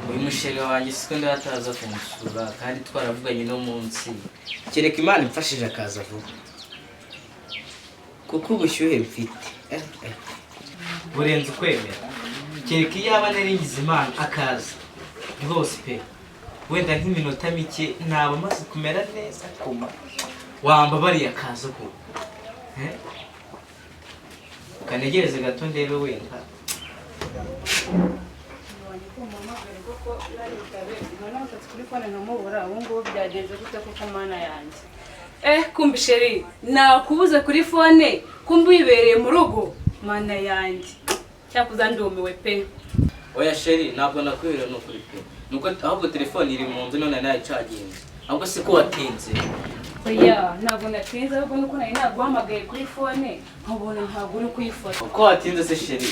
uyu mushinga wanjye siko ndataza kumusura kandi twaravuganye no munsi kereka Imana imfashije akaza vuba kuko ubushyuhe mfite burenze ukwemera kereka iyo aba naringize Imana akaza rwose pe wenda nk'iminota mike naba maze kumera neza kuma wambabariye akaza ko kanegereze gato ndebe wenda kumbi sheri nakubuze kuri fone kumbi wibereye mu rugo mana yanjye cyakuza ndumiwe pe oya sheri ntabwo nakwibera no kuri pe nuko ahubwo telefone iri mu nzu none nayo icaginze ahubwo se ko watinze oya ntabwo natinze ahubwo nuko nari naguhamagaye kuri fone nkabona ntabwo uri kuyifata uko watinze se sheri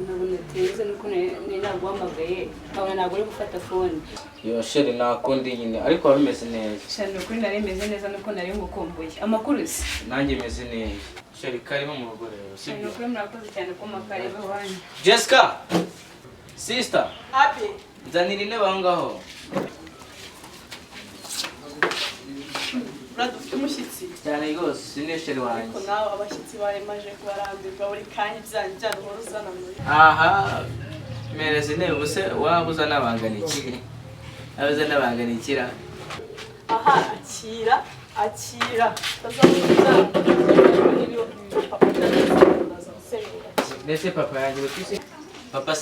ntabwo natinze nuko nari naguhamagaye nkabona ntabwo uri gufata fone yo sheri nakundi nyine ariko wabimeze neza sheri nukuri nari meze neza nuko nari ngukumbuye amakuru se nanjye meze neza sheri karimo mu rugo rero sibyo nukuri murakoze cyane ko makareba wanyu Jessica sister happy zanira intebe aho ngaho dufite umushyitsi cyane rwose sine sheri wanjye ariko nawe abashyitsi baremaje kubarambirwa buri kanya ibyanjyana uhora uzana muri aha mereze intebe ubuse waba uzana abangana iki abaza n'abangana ikira aha akira ndetse papa yanjye butise papa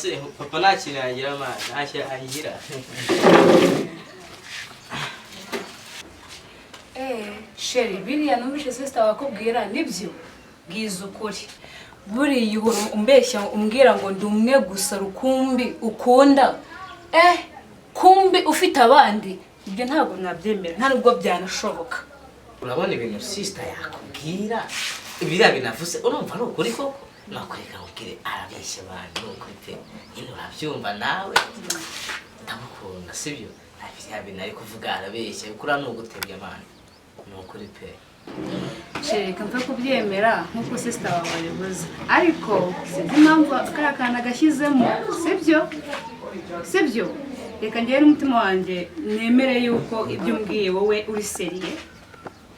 nta kintu yagira amazi ntacyo ayigira sheri biriya numvise sister wakubwira nibyo bwiza ukuri buriya uhora umbeshya umbwira ngo ndi umwe gusa rukumbi ukunda kumbi ufite abandi ibyo ntabwo nabyemera nta nubwo byanashoboka urabona ibintu sister yakubwira ibiriya binavuze urumva ari ukuri koko nakwereka nkubwire arabeshya abantu ukuri pe nyine urabyumva nawe ndamukunda sibyo biriya bintu ari kuvuga arabeshya kuri hano ugutebye amana ni ukuri pe reka mve kubyemera nk'uko sister wawe yabivuze ariko sinzi impamvu kariya kantu agashyizemo sibyo reka njyewe n'umutima wanjye nemere yuko ibyo umbwiye wowe uri seriye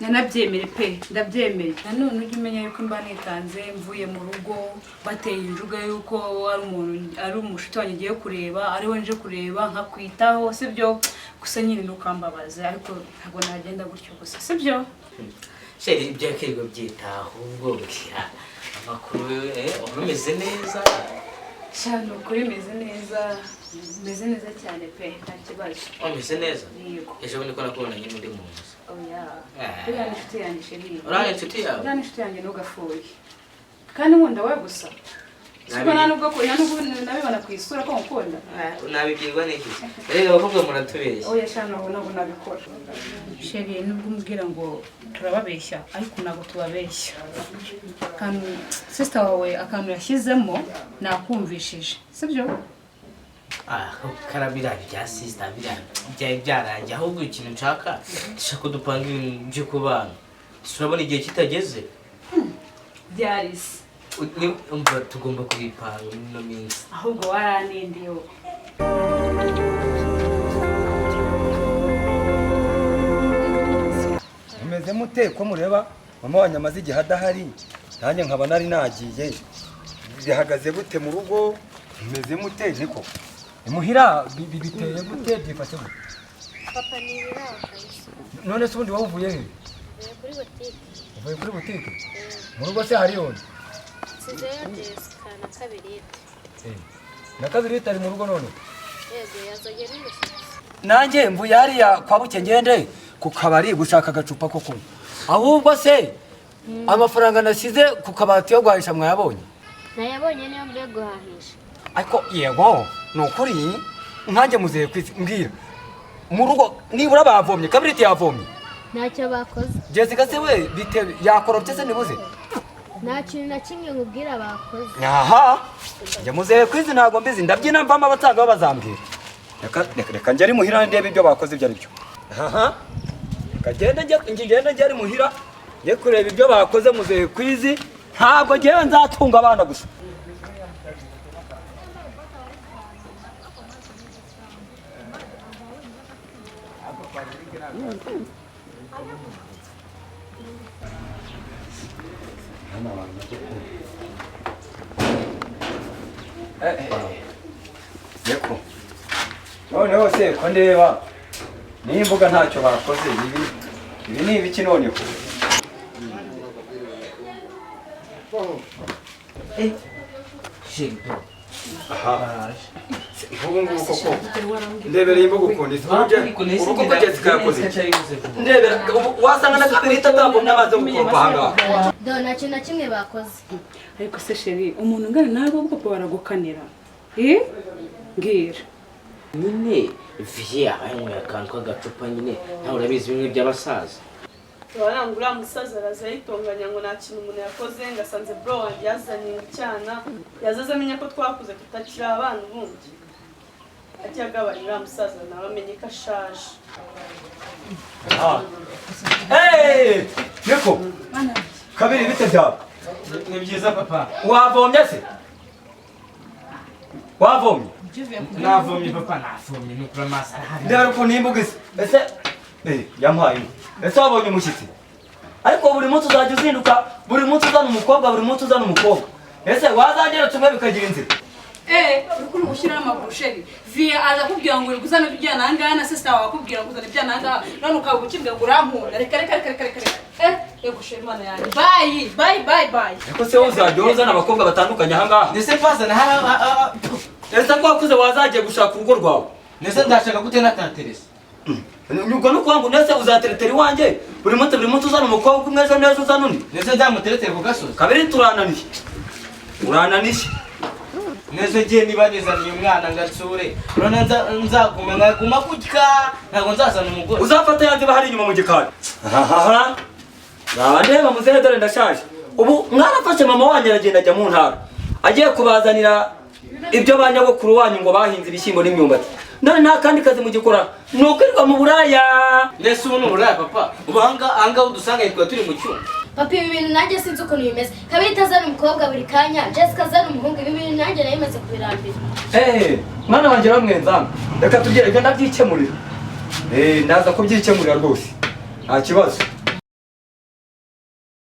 nanabyemere pe ndabyemere nanone ujye umenya yuko mba nitanze mvuye mu rugo bateye injuga yuko ari umushuti wanjye ngiye kureba ariwe nje kureba nkakwitaho sibyo gusa nyine nukambabaza ariko ntabwo nagenda gutyo gusa sibyo sheri ibyo kwirirwa byitaho ubwo bukira amakuru umeze neza cyane ukuri meze neza cyane pe nta kibazo umeze neza yego ejo bundi ko nakubona nyine uri mu nzu oya uriya ni inshuti yanjye sheri uriya inshuti yawe uriya ni inshuti yanjye ntugafuye kandi nkunda we gusa siko nubwo nabibona ku isura ko nkukunda nabibwirwa n'iki rero abakobwa muratubeshya oya shana ntabwo nabikora sheri nubwo umbwira ngo turababeshya ariko ntabwo tubabeshya kandi sister wawe akantu yashyizemo nakumvishije sibyo karabira bya sister byari byarangiye ahubwo ikintu nshaka ko dupanga ibintu byo kubana turabona igihe kitageze byarisi umva tugomba kubipanga no minsi ahubwo waranindiyo mumeze mute ko mureba mama wanyu amaze igihe adahari nanjye nkaba nari nagiye bihagaze gute mu rugo mumeze mute niko imuhira biteye gute byifashe gute papa ni ibiraha none se ubundi wavuye he kuri butike uvuye kuri butike mu rugo se hari yone sizeyo Jessica na kabiri na kabiri ari mu rugo none yego yazoye n'umushyitsi nanjye mvuye hariya kwa buke ngende ku kabari gushaka agacupa ko kunywa ahubwo se amafaranga nasize ku kabati yo guhahisha mwayabonye nayabonye niyo mbe guhahisha ariko yego ni ukuri nkanjye muzeye mbwira mu rugo nibura bavomye kabiri yavomye ntacyo bakoze Jessica se we bite yakorobye se nibuze nta kintu na kimwe nkubwira bakoze aha njye muzeye kwizi ntabwo mbizi ndabyina mvamo abatanga babazambwira reka njye ari muhira ndebe ibyo bakoze ibyo ari byo aha ngenda njye ari muhira njye kureba ibyo bakoze muzeye kwizi ntabwo ngewe nzatunga abana gusa. Yeko noneho se ko ndeba nimbuga ntacyo bakoze ibi ni ibiki noneho? Shego. Aha. Ubu ngubu koko ndebereye imbuga ukunda urugo ko Jessica yakoze. Ndebera wasanga na Spirita tabomye amaze gukorwa hanga. Do nta kintu na kimwe bakoze. ariko se sheri umuntu ungana nawe ubwo baragukanira mbwira Nyine viye abaye akantu k'agacupa nyine ntawe urabizi bimwe by'abasaza. Warangura musaza araza yitonganya ngo nta kintu umuntu yakoze ngasanze bro wanjye yazanye icyana yazaze amenya ko twakuze tutakira abana ubundi ajya agabarira musaza nawe amenye ko ashaje. Yeko kabiri bite byawe? Ni byiza papa. Wavomye se? Wavomye? Navomye papa navomye nukura amazi arahari. Ndero ko nimbuga ese yampaye. Ese wabonye umushyitsi? Ariko buri munsi uzajya uzinduka, buri munsi uzana umukobwa, buri munsi uzana umukobwa. Ese wazagera tumwe bikagira inzira. urukuru gushyiraho amaguru sheri via aza kubwira ngo uri kuzana ibyana ahangaha na sister wawe akubwira ngo uzana ibyana ahangaha none ukaba ukibwira ngo urankunda reka yego sheri mana yanjye bye. Ariko se uzajya uzana abakobwa batandukanye ahangaha? Ndetse faza na hara Ese kwakuze wazagiye gushaka urugo rwawe? ndetse ndashaka gute nataterese. Nyugo no kwangu nese uzateretera iwanjye buri munsi uzana umukobwa umwe ejo neza uzana undi. Ndetse ndamuteretere ku gasozi. Kabiri turananiye. Urananiye. Neze giye nibanezaniye umwana ngatsure. None nzaguma ngaguma kutya ntago nzazana umugore. Uzafata yanjye bahari inyuma mu gikari. Aha. Ndeba muzehe dore ndashaje. Ubu mwarafashe mama wanjye aragenda ajya mu ntara. Agiye kubazanira ibyo banyagokuru wanyu ngo bahinze ibishyimbo n'imyumbati. None nta kandi kazi mu gikora. Nukwirwa mu buraya. Ndetse ubu n'uburaya papa. Ubanga udusanga yitwa turi mu cyumba. Papa ibi bintu nanjye sinzi ukuntu bimeze. Kabiri tazana umukobwa buri kanya, Jessica azana umuhungu, ibi bintu nanjye nayimeze kubirambira. Mwana wanjye bamwenzana. Reka tugere ibyo ndabyikemurira. Ndaza kubyikemurira rwose. Nta kibazo.